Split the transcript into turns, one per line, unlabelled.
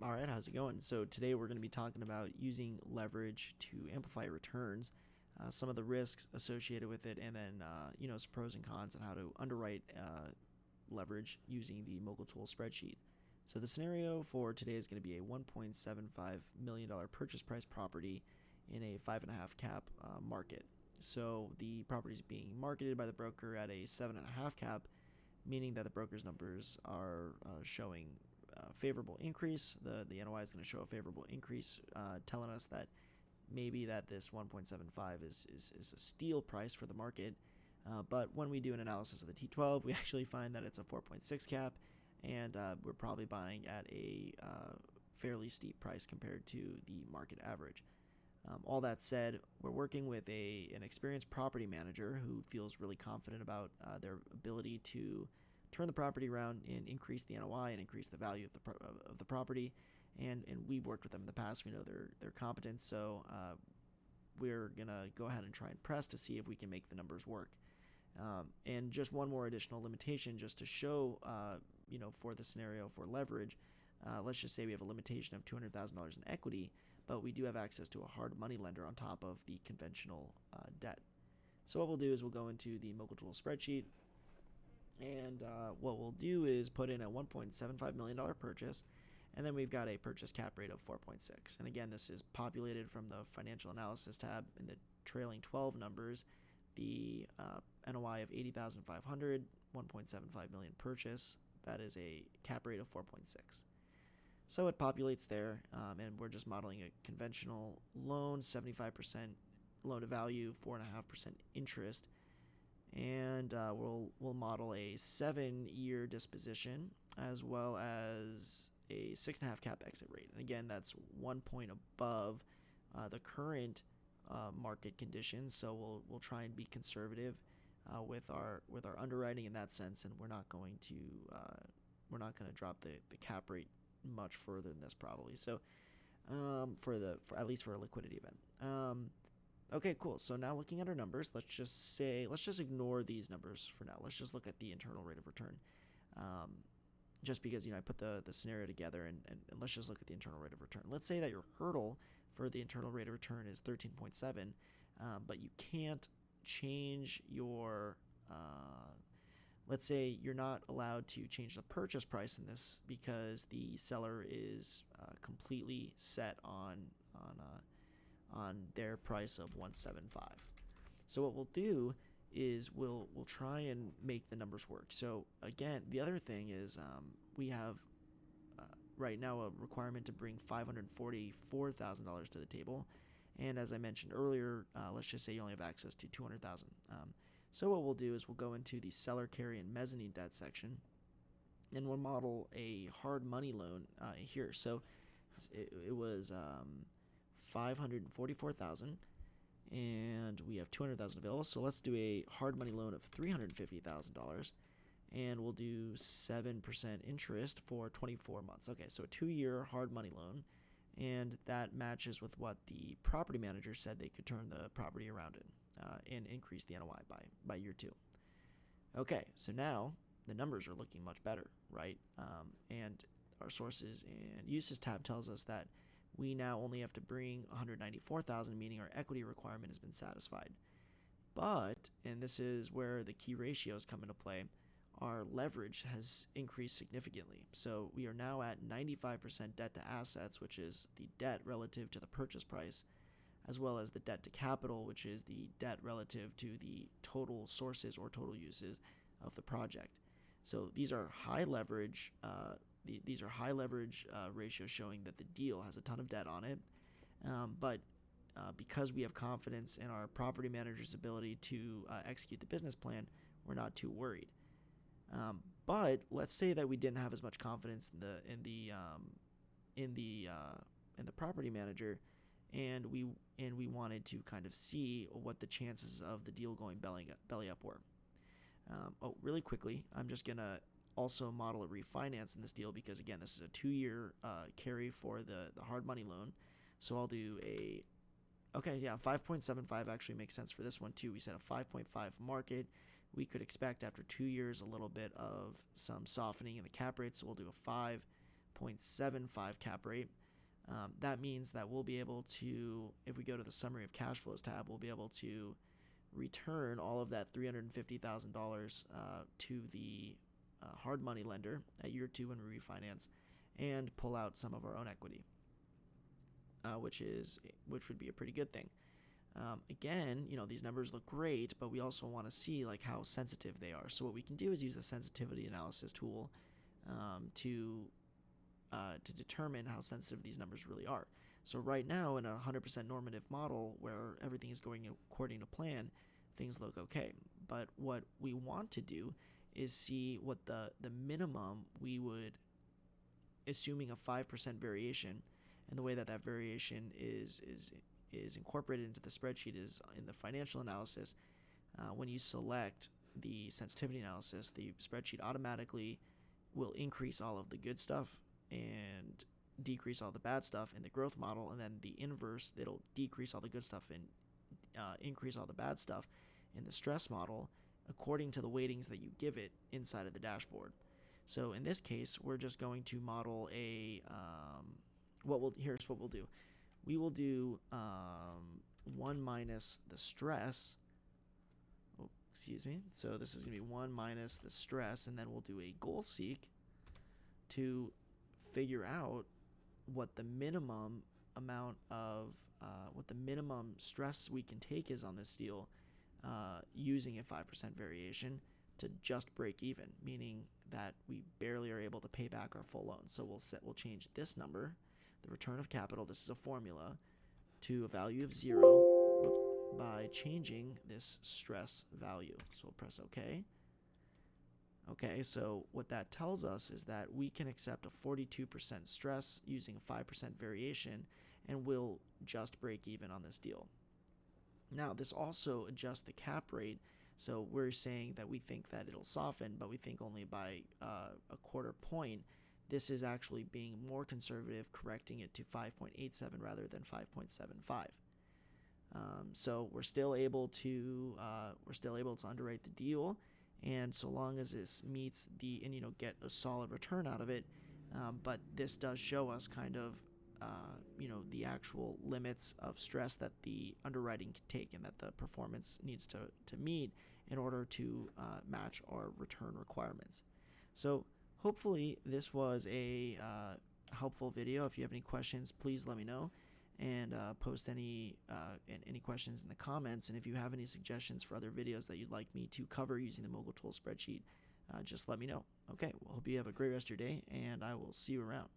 All right, how's it going? So today we're going to be talking about using leverage to amplify returns, some of the risks associated with it, and then some pros and cons on how to underwrite leverage using the MogulTool spreadsheet. So the scenario for today is going to be a $1.75 million purchase price property in a 5.5 cap market. So the property is being marketed by the broker at a 7.5 cap, meaning that the broker's numbers are showing favorable increase. The NOI is going to show a favorable increase, telling us that maybe that this 1.75 is a steal price for the market. But when we do an analysis of the T12, we actually find that it's a 4.6 cap, and we're probably buying at a fairly steep price compared to the market average. All that said, we're working with an experienced property manager who feels really confident about their ability to turn the property around and increase the NOI and increase the value of the property. And we've worked with them in the past. We know they're competent, so we're gonna go ahead and try and press to see if we can make the numbers work. And just one more additional limitation, just to show, for the scenario for leverage. Let's just say we have a limitation of $200,000 in equity, but we do have access to a hard money lender on top of the conventional debt. So what we'll do is we'll go into the MogulTool spreadsheet, and what we'll do is put in a $1.75 million purchase, and then we've got a purchase cap rate of 4.6. And again, this is populated from the financial analysis tab in the trailing 12 numbers. The NOI of $80,500, $1.75 million purchase. That is a cap rate of 4.6. So it populates there, and we're just modeling a conventional loan, 75% loan to value, 4.5% interest, and we'll model a 7-year disposition as well as a 6.5 cap exit rate. And again, that's 1 point above the current market conditions. So we'll try and be conservative with our underwriting in that sense, and we're not going to drop the cap rate much further than this probably. So for at least for a liquidity event. Okay, cool. So now looking at our numbers, let's just ignore these numbers for now. Let's just look at the internal rate of return. Just because I put the scenario together, and let's just look at the internal rate of return. Let's say that your hurdle for the internal rate of return is 13.7, but you can't change your let's say you're not allowed to change the purchase price in this because the seller is completely set on their price of 175. So what we'll do is we'll try and make the numbers work. So again, the other thing is we have right now a requirement to bring $544,000 to the table, and as I mentioned earlier, let's just say you only have access to $200,000. So what we'll do is we'll go into the seller carry and mezzanine debt section, and we'll model a hard money loan here. So it was $544,000, and we have $200,000 available. So let's do a hard money loan of $350,000, and we'll do 7% interest for 24 months. Okay, so a 2-year hard money loan, and that matches with what the property manager said they could turn the property around in and increase the NOI by year 2. Okay, so now the numbers are looking much better, right? And our sources and uses tab tells us that we now only have to bring $194,000, meaning our equity requirement has been satisfied. But, and this is where the key ratios come into play, our leverage has increased significantly. So we are now at 95% debt to assets, which is the debt relative to the purchase price, as well as the debt to capital, which is the debt relative to the total sources or total uses of the project. So these are high leverage. These are high leverage ratios showing that the deal has a ton of debt on it, but because we have confidence in our property manager's ability to execute the business plan, we're not too worried. But let's say that we didn't have as much confidence in the property manager, and we wanted to kind of see what the chances of the deal going belly up were. Really quickly, I'm just gonna also model a refinance in this deal because again, this is a 2-year carry for the hard money loan. So I'll do 5.75 actually makes sense for this one too. We set a 5.5 market. We could expect after 2 years a little bit of some softening in the cap rate, so we'll do a 5.75 5.75 cap rate. That means that we'll be able to, if we go to the summary of cash flows tab, we'll be able to return all of that $350,000 to the hard money lender at year 2 when we refinance, and pull out some of our own equity, which would be a pretty good thing. Again, these numbers look great, but we also want to see like how sensitive they are. So what we can do is use the sensitivity analysis tool to determine how sensitive these numbers really are. So right now, in a 100% normative model where everything is going according to plan, things look okay. But what we want to do is see what the minimum we would, assuming a 5% variation, and the way that variation is incorporated into the spreadsheet is in the financial analysis. When you select the sensitivity analysis, the spreadsheet automatically will increase all of the good stuff and decrease all the bad stuff in the growth model, and then the inverse, it'll decrease all the good stuff and increase all the bad stuff in the stress model according to the weightings that you give it inside of the dashboard. So in this case, we're just going to model a here's what we'll do. We will do 1 minus the stress. So this is going to be 1 minus the stress, and then we'll do a goal seek to figure out what the minimum amount of what the minimum stress we can take is on this deal using a 5% variation to just break even, meaning that we barely are able to pay back our full loan. So we'll change this number, the return of capital, this is a formula, to a value of 0 by changing this stress value. So we'll press OK. Okay, so what that tells us is that we can accept a 42% stress using a 5% variation, and we'll just break even on this deal. Now, this also adjusts the cap rate. So we're saying that we think that it'll soften, but we think only by a quarter point. This is actually being more conservative, correcting it to 5.87 rather than 5.75. So we're still able to underwrite the deal, and so long as this meets get a solid return out of it. But this does show us kind of the actual limits of stress that the underwriting can take and that the performance needs to meet in order to match our return requirements. So hopefully this was a helpful video. If you have any questions, please let me know, and post any questions in the comments. And if you have any suggestions for other videos that you'd like me to cover using the MogulTool spreadsheet, just let me know. Okay, well, hope you have a great rest of your day, and I will see you around.